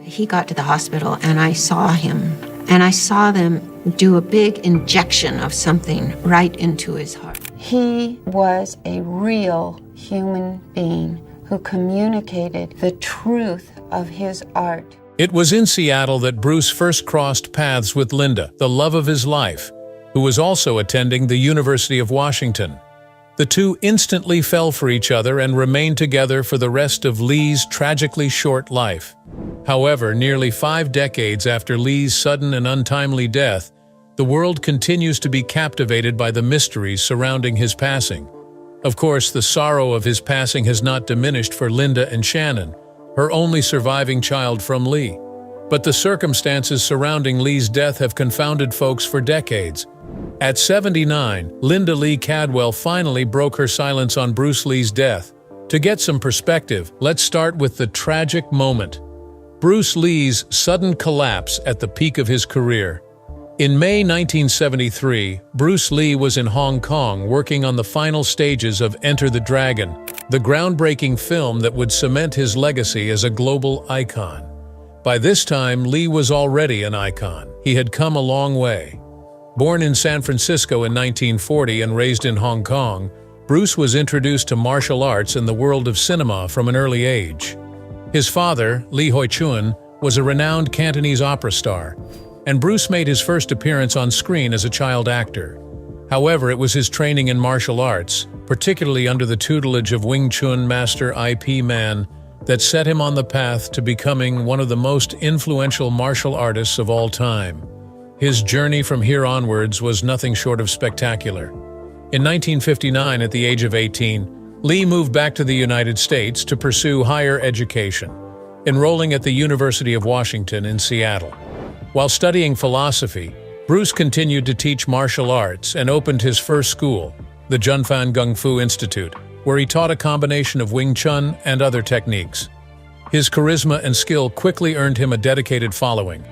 He got to the hospital and I saw him, and I saw them do a big injection of something right into his heart. He was a real human being who communicated the truth of his art. It was in Seattle that Bruce first crossed paths with Linda, the love of his life, who was also attending the University of Washington. The two instantly fell for each other and remained together for the rest of Lee's tragically short life. However, nearly 5 decades after Lee's sudden and untimely death, the world continues to be captivated by the mysteries surrounding his passing. Of course, the sorrow of his passing has not diminished for Linda and Shannon, her only surviving child from Lee. But the circumstances surrounding Lee's death have confounded folks for decades. At 79, Linda Lee Cadwell finally broke her silence on Bruce Lee's death. To get some perspective, let's start with the tragic moment: Bruce Lee's sudden collapse at the peak of his career. In May 1973, Bruce Lee was in Hong Kong working on the final stages of Enter the Dragon, the groundbreaking film that would cement his legacy as a global icon. By this time, Lee was already an icon. He had come a long way. Born in San Francisco in 1940 and raised in Hong Kong, Bruce was introduced to martial arts and the world of cinema from an early age. His father, Lee Hoi Chun, was a renowned Cantonese opera star, and Bruce made his first appearance on screen as a child actor. However, it was his training in martial arts, particularly under the tutelage of Wing Chun master IP Man, that set him on the path to becoming one of the most influential martial artists of all time. His journey from here onwards was nothing short of spectacular. In 1959, at the age of 18, Lee moved back to the United States to pursue higher education, enrolling at the University of Washington in Seattle. While studying philosophy, Bruce continued to teach martial arts and opened his first school, the Junfan Gung Fu Institute, where he taught a combination of Wing Chun and other techniques. His charisma and skill quickly earned him a dedicated following,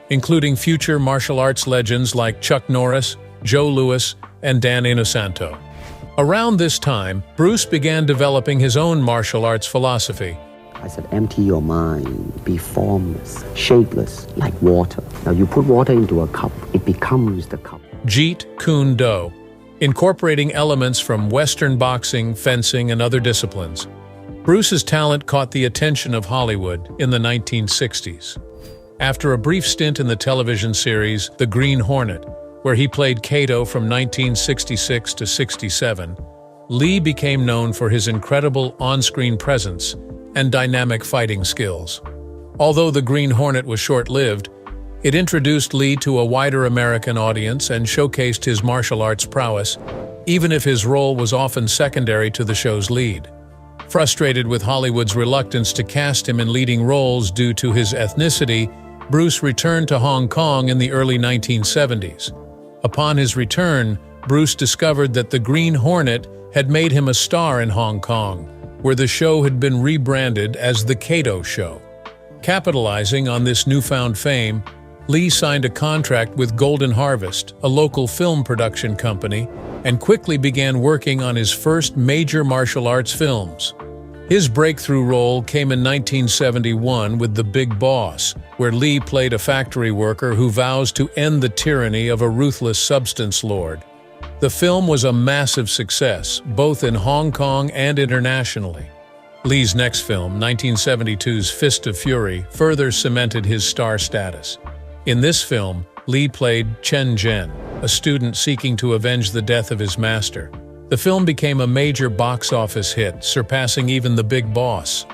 including future martial arts legends like Chuck Norris, Joe Louis, and Dan Inosanto. Around this time, Bruce began developing his own martial arts philosophy. I said, empty your mind, be formless, shapeless, like water. Now you put water into a cup, it becomes the cup. Jeet Kune Do, incorporating elements from Western boxing, fencing, and other disciplines. Bruce's talent caught the attention of Hollywood in the 1960s. After a brief stint in the television series The Green Hornet, where he played Kato from 1966 to 67, Lee became known for his incredible on-screen presence and dynamic fighting skills. Although The Green Hornet was short-lived, it introduced Lee to a wider American audience and showcased his martial arts prowess, even if his role was often secondary to the show's lead. Frustrated with Hollywood's reluctance to cast him in leading roles due to his ethnicity, Bruce returned to Hong Kong in the early 1970s. Upon his return, Bruce discovered that The Green Hornet had made him a star in Hong Kong, where the show had been rebranded as The Kato Show. Capitalizing on this newfound fame, Lee signed a contract with Golden Harvest, a local film production company, and quickly began working on his first major martial arts films. His breakthrough role came in 1971 with The Big Boss, where Lee played a factory worker who vows to end the tyranny of a ruthless substance lord. The film was a massive success, both in Hong Kong and internationally. Lee's next film, 1972's Fist of Fury, further cemented his star status. In this film, Lee played Chen Zhen, a student seeking to avenge the death of his master. The film became a major box office hit, surpassing even The Big Boss.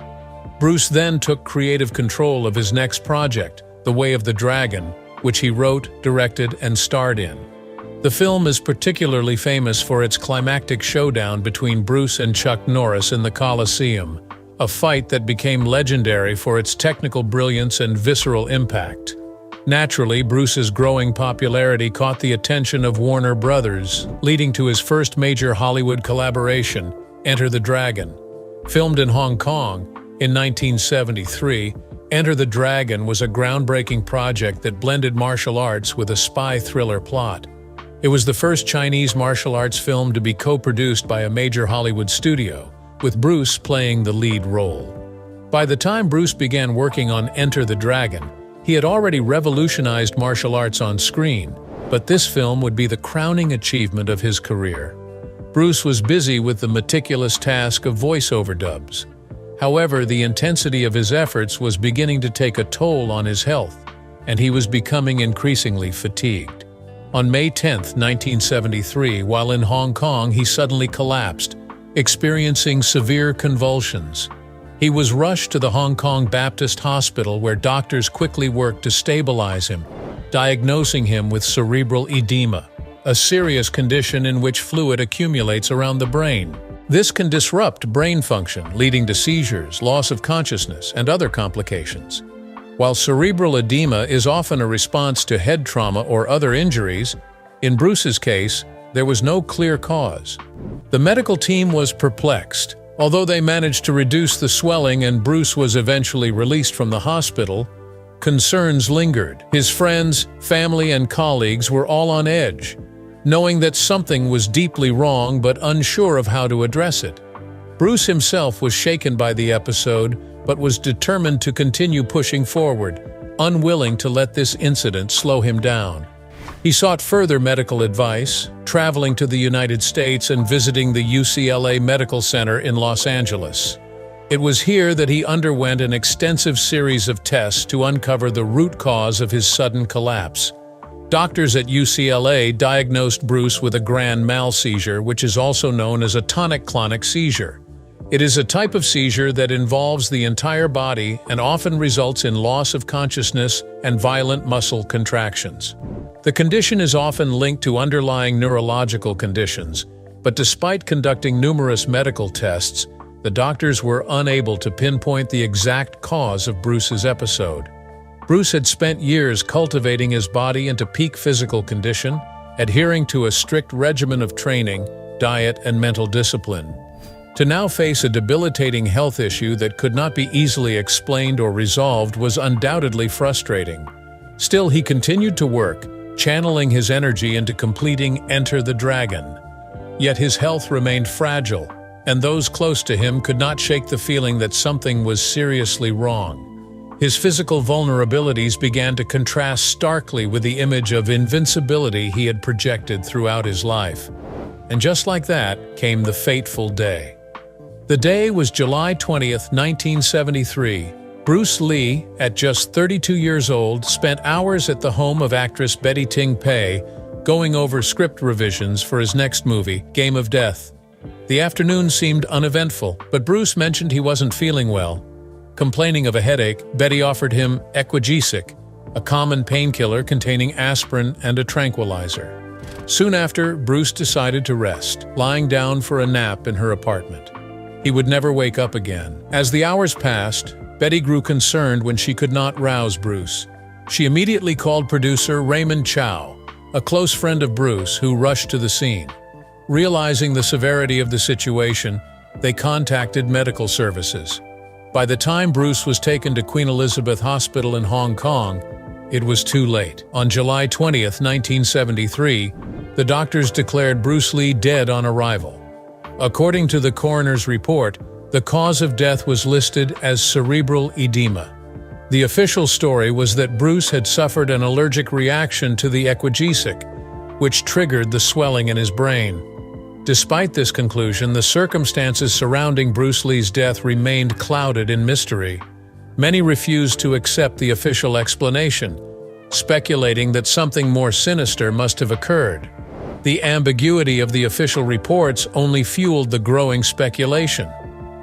Bruce then took creative control of his next project, The Way of the Dragon, which he wrote, directed, and starred in. The film is particularly famous for its climactic showdown between Bruce and Chuck Norris in the Coliseum, a fight that became legendary for its technical brilliance and visceral impact. Naturally, Bruce's growing popularity caught the attention of Warner Brothers, leading to his first major Hollywood collaboration, Enter the Dragon. Filmed in Hong Kong in 1973, Enter the Dragon was a groundbreaking project that blended martial arts with a spy thriller plot. It was the first Chinese martial arts film to be co-produced by a major Hollywood studio, with Bruce playing the lead role. By the time Bruce began working on Enter the Dragon, he had already revolutionized martial arts on screen, but this film would be the crowning achievement of his career. Bruce was busy with the meticulous task of voiceover dubs. However, the intensity of his efforts was beginning to take a toll on his health, and he was becoming increasingly fatigued. On May 10, 1973, while in Hong Kong, he suddenly collapsed, experiencing severe convulsions. He was rushed to the Hong Kong Baptist Hospital, where doctors quickly worked to stabilize him, diagnosing him with cerebral edema, a serious condition in which fluid accumulates around the brain. This can disrupt brain function, leading to seizures, loss of consciousness, and other complications. While cerebral edema is often a response to head trauma or other injuries, in Bruce's case, there was no clear cause. The medical team was perplexed. Although they managed to reduce the swelling and Bruce was eventually released from the hospital, concerns lingered. His friends, family, and colleagues were all on edge, knowing that something was deeply wrong but unsure of how to address it. Bruce himself was shaken by the episode, but was determined to continue pushing forward, unwilling to let this incident slow him down. He sought further medical advice, traveling to the United States and visiting the UCLA Medical Center in Los Angeles. It was here that he underwent an extensive series of tests to uncover the root cause of his sudden collapse. Doctors at UCLA diagnosed Bruce with a grand mal seizure, which is also known as a tonic-clonic seizure. It is a type of seizure that involves the entire body and often results in loss of consciousness and violent muscle contractions. The condition is often linked to underlying neurological conditions, but despite conducting numerous medical tests, the doctors were unable to pinpoint the exact cause of Bruce's episode. Bruce had spent years cultivating his body into peak physical condition, adhering to a strict regimen of training, diet, and mental discipline. To now face a debilitating health issue that could not be easily explained or resolved was undoubtedly frustrating. Still, he continued to work, channeling his energy into completing Enter the Dragon. Yet his health remained fragile, and those close to him could not shake the feeling that something was seriously wrong. His physical vulnerabilities began to contrast starkly with the image of invincibility he had projected throughout his life. And just like that came the fateful day. The day was July 20th, 1973. Bruce Lee, at just 32 years old, spent hours at the home of actress Betty Ting Pei, going over script revisions for his next movie, Game of Death. The afternoon seemed uneventful, but Bruce mentioned he wasn't feeling well. Complaining of a headache, Betty offered him Equagesic, a common painkiller containing aspirin and a tranquilizer. Soon after, Bruce decided to rest, lying down for a nap in her apartment. He would never wake up again. As the hours passed, Betty grew concerned when she could not rouse Bruce. She immediately called producer Raymond Chow, a close friend of Bruce, who rushed to the scene. Realizing the severity of the situation, they contacted medical services. By the time Bruce was taken to Queen Elizabeth Hospital in Hong Kong, it was too late. On July 20th, 1973, the doctors declared Bruce Lee dead on arrival. According to the coroner's report, the cause of death was listed as cerebral edema. The official story was that Bruce had suffered an allergic reaction to the Equagesic, which triggered the swelling in his brain. Despite this conclusion, the circumstances surrounding Bruce Lee's death remained clouded in mystery. Many refused to accept the official explanation, speculating that something more sinister must have occurred. The ambiguity of the official reports only fueled the growing speculation.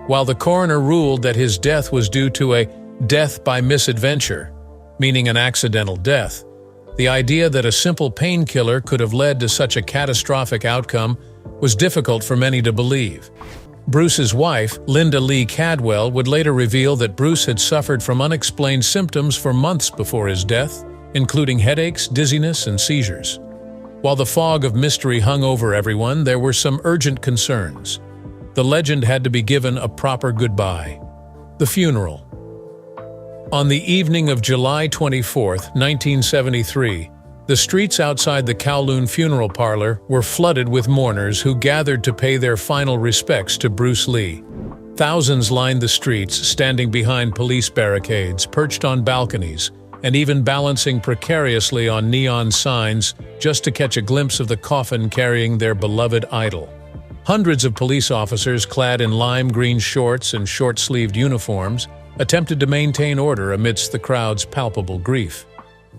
While the coroner ruled that his death was due to a death by misadventure, meaning an accidental death, the idea that a simple painkiller could have led to such a catastrophic outcome was difficult for many to believe. Bruce's wife, Linda Lee Cadwell, would later reveal that Bruce had suffered from unexplained symptoms for months before his death, including headaches, dizziness, and seizures. While the fog of mystery hung over everyone, there were some urgent concerns. The legend had to be given a proper goodbye. The funeral. On the evening of July 24, 1973, the streets outside the Kowloon funeral parlor were flooded with mourners who gathered to pay their final respects to Bruce Lee. Thousands lined the streets, standing behind police barricades, perched on balconies, and even balancing precariously on neon signs just to catch a glimpse of the coffin carrying their beloved idol. Hundreds of police officers clad in lime green shorts and short-sleeved uniforms attempted to maintain order amidst the crowd's palpable grief.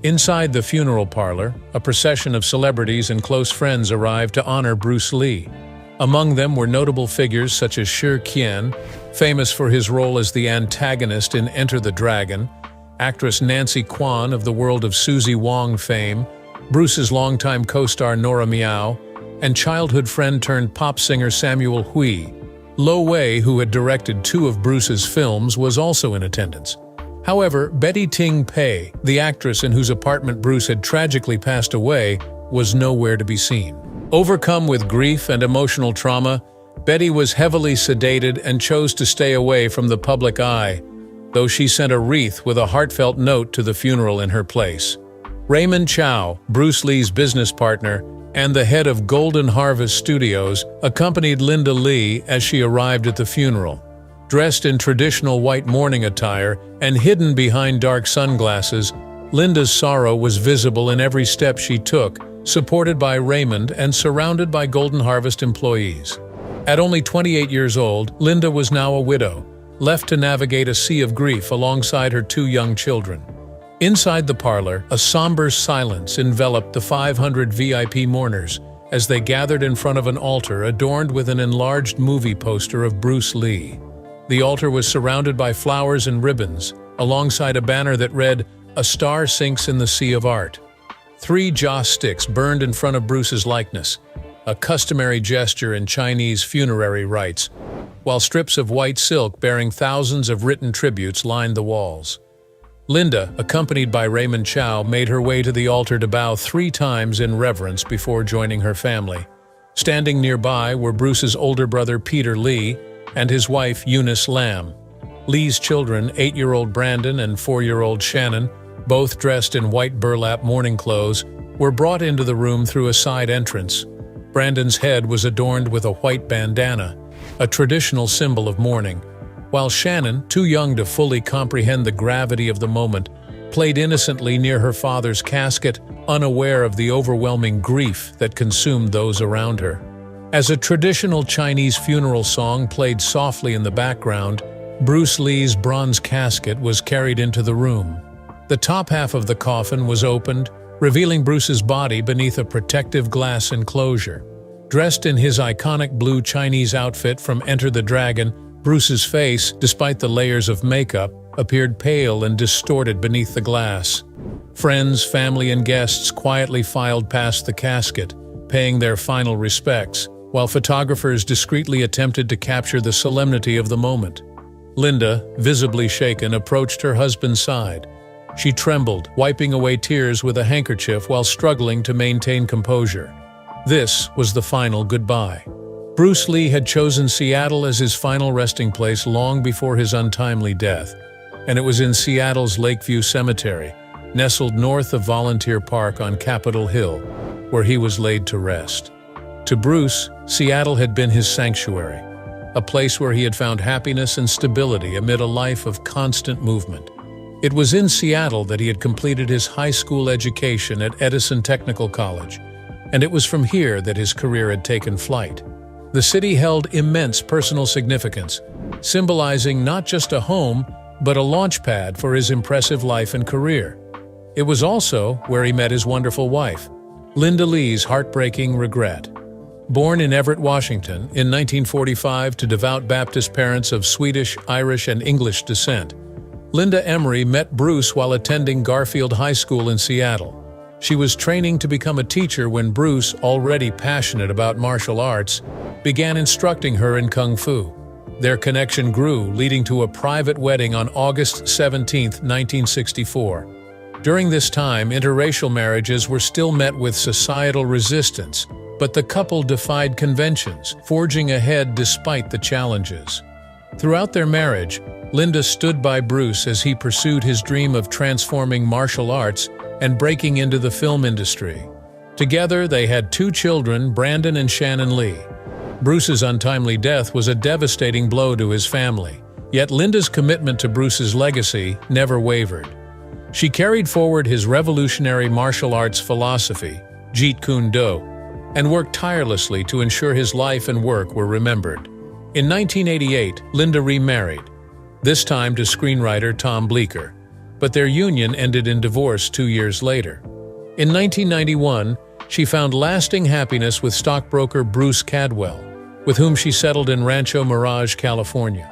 Inside the funeral parlor, a procession of celebrities and close friends arrived to honor Bruce Lee. Among them were notable figures such as Shi Qian, famous for his role as the antagonist in Enter the Dragon, actress Nancy Kwan of the World of Suzy Wong fame, Bruce's longtime co-star Nora Miao, and childhood friend turned pop singer Samuel Hui. Lo Wei, who had directed 2 of Bruce's films, was also in attendance. However, Betty Ting Pei, the actress in whose apartment Bruce had tragically passed away, was nowhere to be seen. Overcome with grief and emotional trauma, Betty was heavily sedated and chose to stay away from the public eye, though she sent a wreath with a heartfelt note to the funeral in her place. Raymond Chow, Bruce Lee's business partner, and the head of Golden Harvest Studios, accompanied Linda Lee as she arrived at the funeral. Dressed in traditional white mourning attire and hidden behind dark sunglasses, Linda's sorrow was visible in every step she took, supported by Raymond and surrounded by Golden Harvest employees. At only 28 years old, Linda was now a widow, left to navigate a sea of grief alongside her 2 young children. Inside the parlor, a somber silence enveloped the 500 VIP mourners as they gathered in front of an altar adorned with an enlarged movie poster of Bruce Lee. The altar was surrounded by flowers and ribbons, alongside a banner that read, "A star sinks in the sea of art." 3 joss sticks burned in front of Bruce's likeness, a customary gesture in Chinese funerary rites, while strips of white silk bearing thousands of written tributes lined the walls. Linda, accompanied by Raymond Chow, made her way to the altar to bow 3 times in reverence before joining her family. Standing nearby were Bruce's older brother Peter Lee and his wife Eunice Lam. Lee's children, 8-year-old Brandon and 4-year-old Shannon, both dressed in white burlap mourning clothes, were brought into the room through a side entrance. Brandon's head was adorned with a white bandana, a traditional symbol of mourning, while Shannon, too young to fully comprehend the gravity of the moment, played innocently near her father's casket, unaware of the overwhelming grief that consumed those around her. As a traditional Chinese funeral song played softly in the background, Bruce Lee's bronze casket was carried into the room. The top half of the coffin was opened, revealing Bruce's body beneath a protective glass enclosure. Dressed in his iconic blue Chinese outfit from Enter the Dragon, Bruce's face, despite the layers of makeup, appeared pale and distorted beneath the glass. Friends, family, and guests quietly filed past the casket, paying their final respects, while photographers discreetly attempted to capture the solemnity of the moment. Linda, visibly shaken, approached her husband's side. She trembled, wiping away tears with a handkerchief while struggling to maintain composure. This was the final goodbye. Bruce Lee had chosen Seattle as his final resting place long before his untimely death, and it was in Seattle's Lakeview Cemetery, nestled north of Volunteer Park on Capitol Hill, where he was laid to rest. To Bruce, Seattle had been his sanctuary, a place where he had found happiness and stability amid a life of constant movement. It was in Seattle that he had completed his high school education at Edison Technical College, and it was from here that his career had taken flight. The city held immense personal significance, symbolizing not just a home, but a launchpad for his impressive life and career. It was also where he met his wonderful wife, Linda Lee's heartbreaking regret. Born in Everett, Washington, in 1945 to devout Baptist parents of Swedish, Irish, and English descent, Linda Emery met Bruce while attending Garfield High School in Seattle. She was training to become a teacher when Bruce, already passionate about martial arts, began instructing her in Kung Fu. Their connection grew, leading to a private wedding on August 17, 1964. During this time, interracial marriages were still met with societal resistance, but the couple defied conventions, forging ahead despite the challenges. Throughout their marriage, Linda stood by Bruce as he pursued his dream of transforming martial arts and breaking into the film industry. Together, they had 2 children, Brandon and Shannon Lee. Bruce's untimely death was a devastating blow to his family, yet Linda's commitment to Bruce's legacy never wavered. She carried forward his revolutionary martial arts philosophy, Jeet Kune Do, and worked tirelessly to ensure his life and work were remembered. In 1988, Linda remarried, this time to screenwriter Tom Bleecker, but their union ended in divorce 2 years later. In 1991, she found lasting happiness with stockbroker Bruce Cadwell, with whom she settled in Rancho Mirage, California.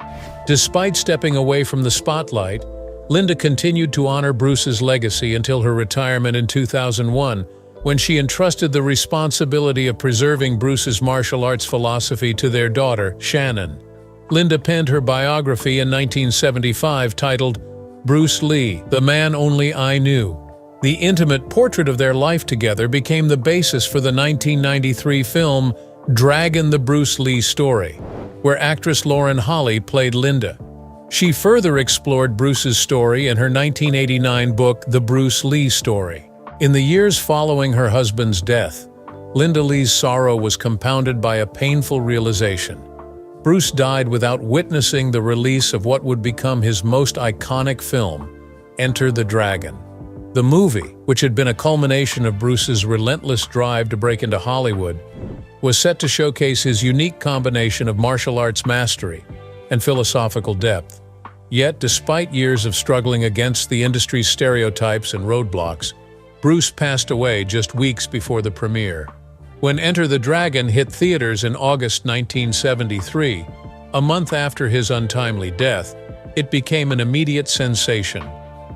Despite stepping away from the spotlight, Linda continued to honor Bruce's legacy until her retirement in 2001, when she entrusted the responsibility of preserving Bruce's martial arts philosophy to their daughter, Shannon. Linda penned her biography in 1975 titled Bruce Lee, The Man Only I Knew. The intimate portrait of their life together became the basis for the 1993 film Dragon: The Bruce Lee Story, where actress Lauren Holly played Linda. She further explored Bruce's story in her 1989 book The Bruce Lee Story. In the years following her husband's death, Linda Lee's sorrow was compounded by a painful realization. Bruce died without witnessing the release of what would become his most iconic film, Enter the Dragon. The movie, which had been a culmination of Bruce's relentless drive to break into Hollywood, was set to showcase his unique combination of martial arts mastery and philosophical depth. Yet, despite years of struggling against the industry's stereotypes and roadblocks, Bruce passed away just weeks before the premiere. When Enter the Dragon hit theaters in August 1973, a month after his untimely death, it became an immediate sensation.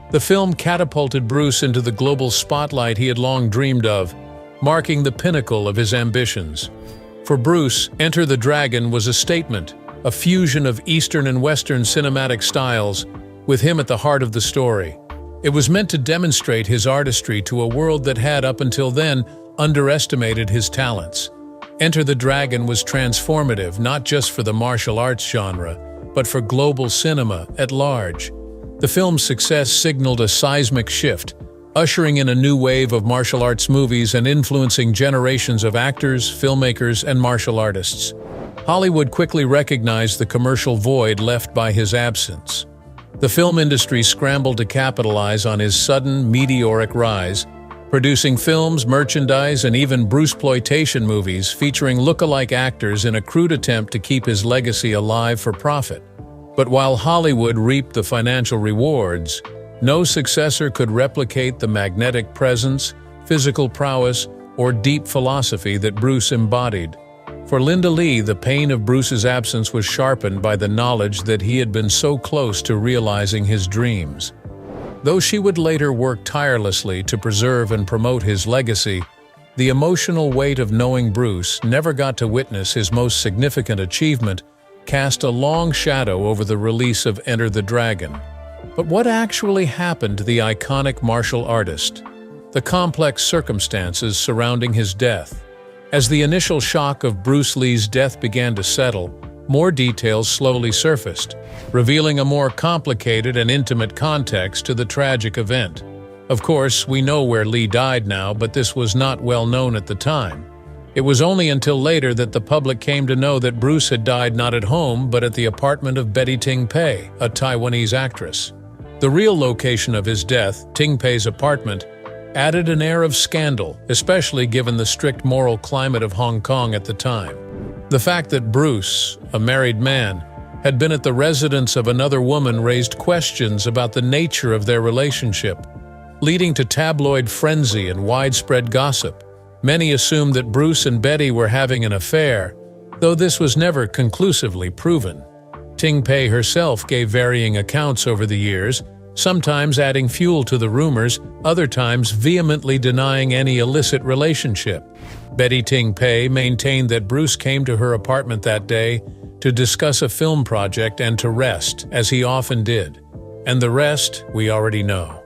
The film catapulted Bruce into the global spotlight he had long dreamed of, marking the pinnacle of his ambitions. For Bruce, Enter the Dragon was a statement, a fusion of Eastern and Western cinematic styles, with him at the heart of the story. It was meant to demonstrate his artistry to a world that had, up until then, underestimated his talents. Enter the Dragon was transformative not just for the martial arts genre, but for global cinema at large. The film's success signaled a seismic shift, ushering in a new wave of martial arts movies and influencing generations of actors, filmmakers, and martial artists. Hollywood quickly recognized the commercial void left by his absence. The film industry scrambled to capitalize on his sudden, meteoric rise, producing films, merchandise, and even Bruceploitation movies featuring look-alike actors in a crude attempt to keep his legacy alive for profit. But while Hollywood reaped the financial rewards, no successor could replicate the magnetic presence, physical prowess, or deep philosophy that Bruce embodied. For Linda Lee, the pain of Bruce's absence was sharpened by the knowledge that he had been so close to realizing his dreams. Though she would later work tirelessly to preserve and promote his legacy, the emotional weight of knowing Bruce never got to witness his most significant achievement cast a long shadow over the release of Enter the Dragon. But what actually happened to the iconic martial artist? The complex circumstances surrounding his death. As the initial shock of Bruce Lee's death began to settle, more details slowly surfaced, revealing a more complicated and intimate context to the tragic event. Of course, we know where Lee died now, but this was not well known at the time. It was only until later that the public came to know that Bruce had died not at home, but at the apartment of Betty Ting Pei, a Taiwanese actress. The real location of his death, Ting Pei's apartment, added an air of scandal, especially given the strict moral climate of Hong Kong at the time. The fact that Bruce, a married man, had been at the residence of another woman raised questions about the nature of their relationship, leading to tabloid frenzy and widespread gossip. Many assumed that Bruce and Betty were having an affair, though this was never conclusively proven. Ting Pei herself gave varying accounts over the years, sometimes adding fuel to the rumors, other times vehemently denying any illicit relationship. Betty Ting Pei maintained that Bruce came to her apartment that day to discuss a film project and to rest, as he often did. And the rest, we already know.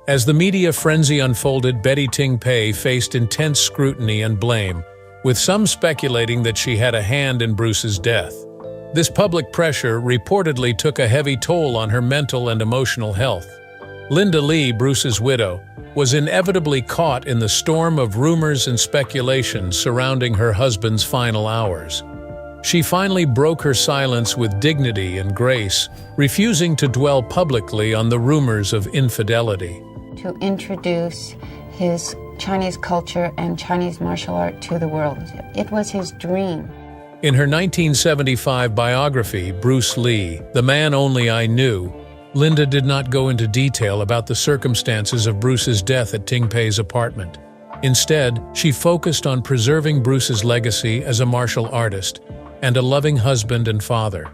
As the media frenzy unfolded, Betty Ting Pei faced intense scrutiny and blame, with some speculating that she had a hand in Bruce's death. This public pressure reportedly took a heavy toll on her mental and emotional health. Linda Lee, Bruce's widow, was inevitably caught in the storm of rumors and speculation surrounding her husband's final hours. She finally broke her silence with dignity and grace, refusing to dwell publicly on the rumors of infidelity. To introduce his Chinese culture and Chinese martial art to the world. It was his dream. In her 1975 biography, Bruce Lee, The Man Only I Knew, Linda did not go into detail about the circumstances of Bruce's death at Ting Pei's apartment. Instead, she focused on preserving Bruce's legacy as a martial artist and a loving husband and father.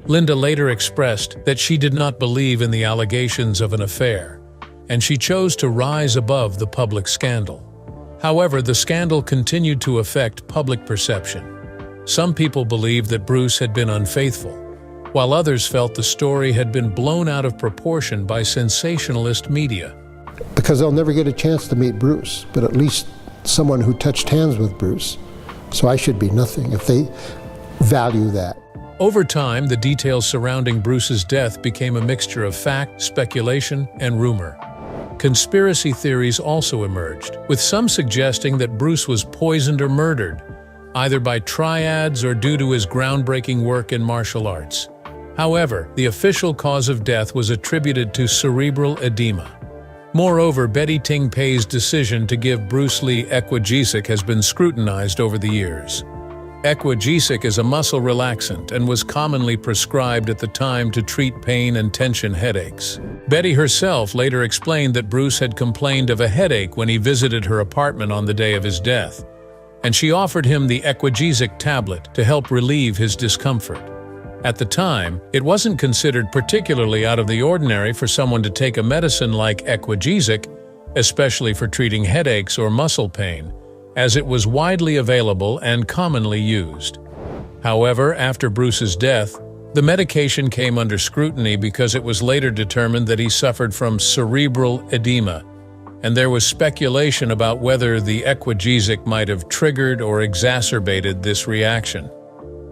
Linda later expressed that she did not believe in the allegations of an affair, and she chose to rise above the public scandal. However, the scandal continued to affect public perception. Some people believed that Bruce had been unfaithful, while others felt the story had been blown out of proportion by sensationalist media. Because they'll never get a chance to meet Bruce, but at least someone who touched hands with Bruce. So I should be nothing if they value that. Over time, the details surrounding Bruce's death became a mixture of fact, speculation, and rumor. Conspiracy theories also emerged, with some suggesting that Bruce was poisoned or murdered, either by triads or due to his groundbreaking work in martial arts. However, the official cause of death was attributed to cerebral edema. Moreover, Betty Ting Pei's decision to give Bruce Lee equagesic has been scrutinized over the years. Equagesic is a muscle relaxant and was commonly prescribed at the time to treat pain and tension headaches. Betty herself later explained that Bruce had complained of a headache when he visited her apartment on the day of his death, and she offered him the equagesic tablet to help relieve his discomfort. At the time, it wasn't considered particularly out of the ordinary for someone to take a medicine like equagesic, especially for treating headaches or muscle pain, as it was widely available and commonly used. However, after Bruce's death, the medication came under scrutiny because it was later determined that he suffered from cerebral edema, and there was speculation about whether the equagesic might have triggered or exacerbated this reaction.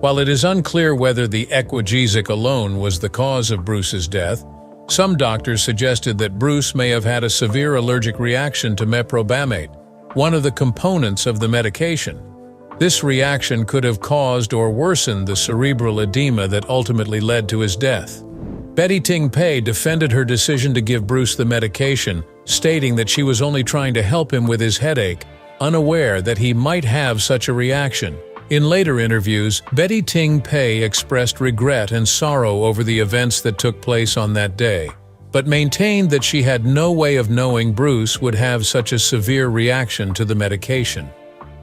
While it is unclear whether the equagesic alone was the cause of Bruce's death, some doctors suggested that Bruce may have had a severe allergic reaction to meprobamate, one of the components of the medication. This reaction could have caused or worsened the cerebral edema that ultimately led to his death. Betty Ting Pei defended her decision to give Bruce the medication, stating that she was only trying to help him with his headache, unaware that he might have such a reaction. In later interviews, Betty Ting Pei expressed regret and sorrow over the events that took place on that day, but maintained that she had no way of knowing Bruce would have such a severe reaction to the medication.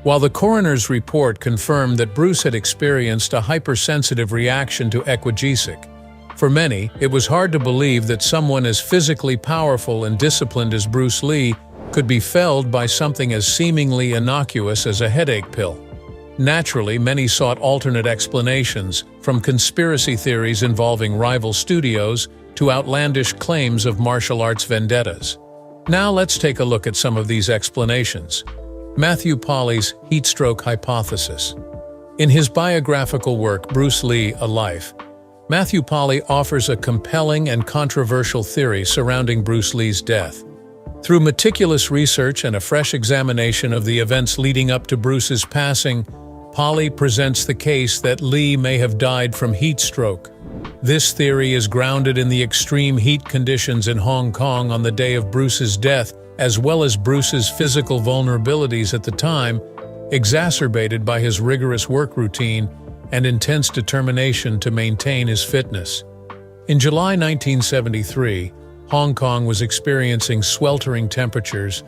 While the coroner's report confirmed that Bruce had experienced a hypersensitive reaction to equagesic, for many, it was hard to believe that someone as physically powerful and disciplined as Bruce Lee could be felled by something as seemingly innocuous as a headache pill. Naturally, many sought alternate explanations, from conspiracy theories involving rival studios to outlandish claims of martial arts vendettas. Now let's take a look at some of these explanations. Matthew Polly's heatstroke hypothesis. In his biographical work, Bruce Lee, A Life, Matthew Polly offers a compelling and controversial theory surrounding Bruce Lee's death. Through meticulous research and a fresh examination of the events leading up to Bruce's passing, Polly presents the case that Lee may have died from heat stroke. This theory is grounded in the extreme heat conditions in Hong Kong on the day of Bruce's death, as well as Bruce's physical vulnerabilities at the time, exacerbated by his rigorous work routine and intense determination to maintain his fitness. In July 1973, Hong Kong was experiencing sweltering temperatures,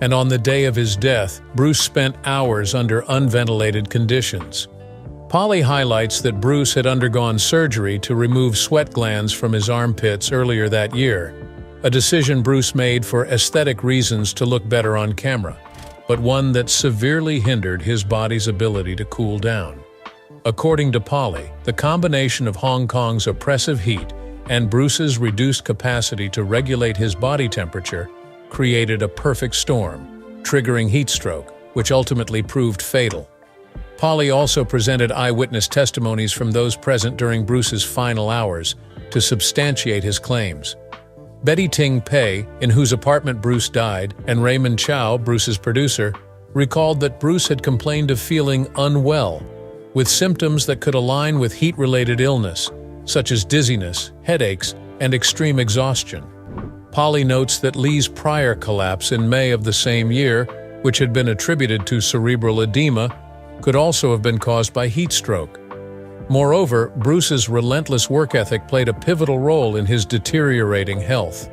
and on the day of his death, Bruce spent hours under unventilated conditions. Polly highlights that Bruce had undergone surgery to remove sweat glands from his armpits earlier that year, a decision Bruce made for aesthetic reasons to look better on camera, but one that severely hindered his body's ability to cool down. According to Polly, the combination of Hong Kong's oppressive heat and Bruce's reduced capacity to regulate his body temperature created a perfect storm, triggering heat stroke, which ultimately proved fatal. Polly also presented eyewitness testimonies from those present during Bruce's final hours to substantiate his claims. Betty Ting Pei, in whose apartment Bruce died, and Raymond Chow, Bruce's producer, recalled that Bruce had complained of feeling unwell, with symptoms that could align with heat-related illness, such as dizziness, headaches, and extreme exhaustion. Polly notes that Lee's prior collapse in May of the same year, which had been attributed to cerebral edema, could also have been caused by heat stroke. Moreover, Bruce's relentless work ethic played a pivotal role in his deteriorating health.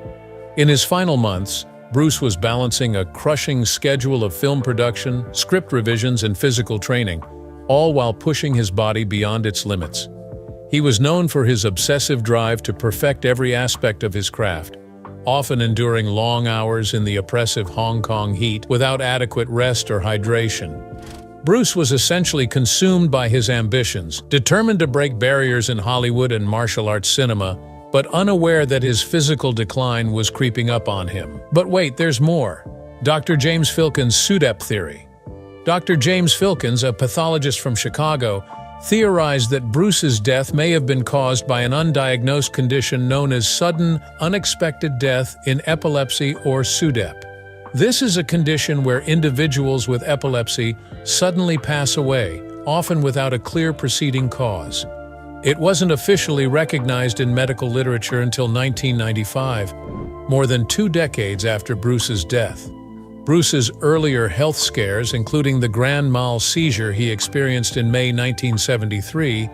In his final months, Bruce was balancing a crushing schedule of film production, script revisions, and physical training, all while pushing his body beyond its limits. He was known for his obsessive drive to perfect every aspect of his craft, often enduring long hours in the oppressive Hong Kong heat without adequate rest or hydration. Bruce was essentially consumed by his ambitions, determined to break barriers in Hollywood and martial arts cinema, but unaware that his physical decline was creeping up on him. But wait, there's more. Dr. James Filkin's SUDEP theory. Dr. James Filkins, a pathologist from Chicago, theorized that Bruce's death may have been caused by an undiagnosed condition known as sudden, unexpected death in epilepsy or SUDEP. This is a condition where individuals with epilepsy suddenly pass away, often without a clear preceding cause. It wasn't officially recognized in medical literature until 1995, more than 2 decades after Bruce's death. Bruce's earlier health scares, including the grand mal seizure he experienced in May 1973,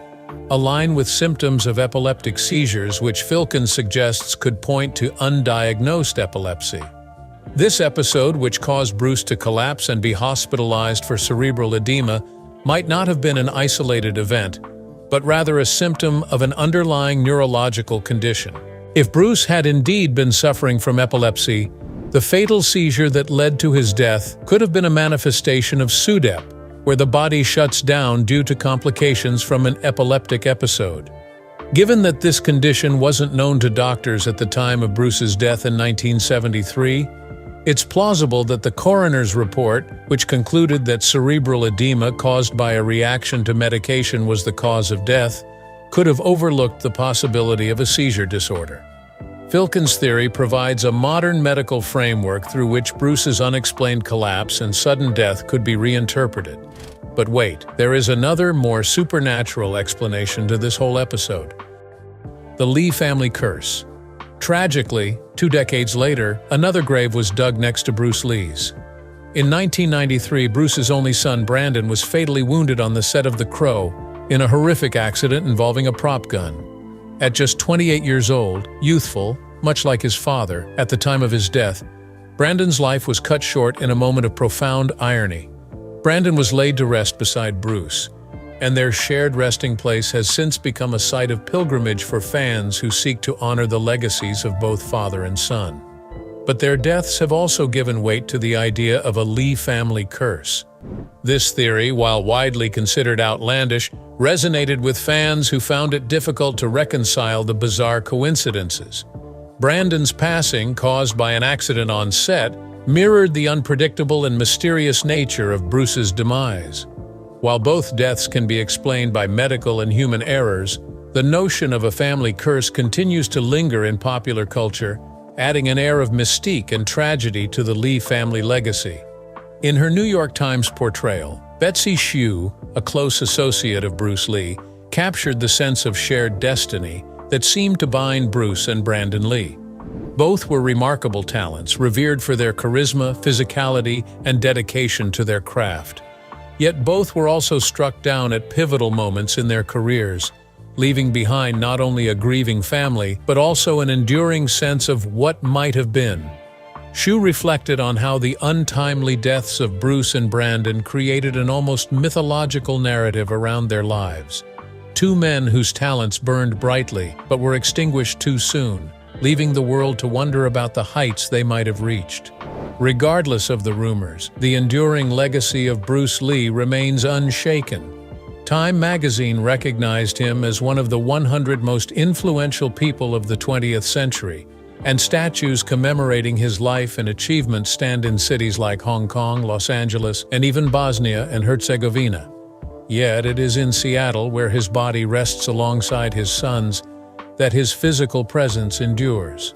align with symptoms of epileptic seizures, which Filkin suggests could point to undiagnosed epilepsy. This episode, which caused Bruce to collapse and be hospitalized for cerebral edema, might not have been an isolated event, but rather a symptom of an underlying neurological condition. If Bruce had indeed been suffering from epilepsy, the fatal seizure that led to his death could have been a manifestation of SUDEP, where the body shuts down due to complications from an epileptic episode. Given that this condition wasn't known to doctors at the time of Bruce's death in 1973, it's plausible that the coroner's report, which concluded that cerebral edema caused by a reaction to medication was the cause of death, could have overlooked the possibility of a seizure disorder. Filkin's theory provides a modern medical framework through which Bruce's unexplained collapse and sudden death could be reinterpreted. But wait, there is another, more supernatural explanation to this whole episode. The Lee family curse. Tragically, 2 decades later, another grave was dug next to Bruce Lee's. In 1993, Bruce's only son, Brandon, was fatally wounded on the set of The Crow in a horrific accident involving a prop gun. At just 28 years old, youthful, much like his father, at the time of his death, Brandon's life was cut short in a moment of profound irony. Brandon was laid to rest beside Bruce, and their shared resting place has since become a site of pilgrimage for fans who seek to honor the legacies of both father and son. But their deaths have also given weight to the idea of a Lee family curse. This theory, while widely considered outlandish, resonated with fans who found it difficult to reconcile the bizarre coincidences. Brandon's passing, caused by an accident on set, mirrored the unpredictable and mysterious nature of Bruce's demise. While both deaths can be explained by medical and human errors, the notion of a family curse continues to linger in popular culture, adding an air of mystique and tragedy to the Lee family legacy. In her New York Times portrayal, Betsy Hsu, a close associate of Bruce Lee, captured the sense of shared destiny that seemed to bind Bruce and Brandon Lee. Both were remarkable talents, revered for their charisma, physicality, and dedication to their craft. Yet both were also struck down at pivotal moments in their careers, leaving behind not only a grieving family, but also an enduring sense of what might have been. Hsu reflected on how the untimely deaths of Bruce and Brandon created an almost mythological narrative around their lives. 2 men whose talents burned brightly, but were extinguished too soon, leaving the world to wonder about the heights they might have reached. Regardless of the rumors, the enduring legacy of Bruce Lee remains unshaken. Time magazine recognized him as one of the 100 most influential people of the 20th century, and statues commemorating his life and achievements stand in cities like Hong Kong, Los Angeles, and even Bosnia and Herzegovina. Yet it is in Seattle, where his body rests alongside his son's, that his physical presence endures.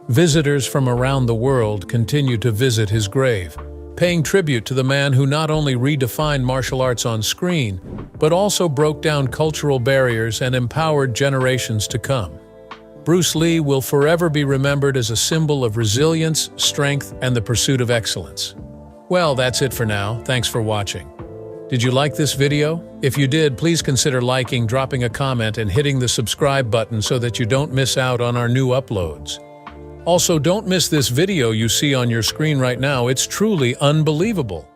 Visitors from around the world continue to visit his grave, paying tribute to the man who not only redefined martial arts on screen, but also broke down cultural barriers and empowered generations to come. Bruce Lee will forever be remembered as a symbol of resilience, strength, and the pursuit of excellence. Well, that's it for now. Thanks for watching. Did you like this video? If you did, please consider liking, dropping a comment, and hitting the subscribe button so that you don't miss out on our new uploads. Also, don't miss this video you see on your screen right now. It's truly unbelievable.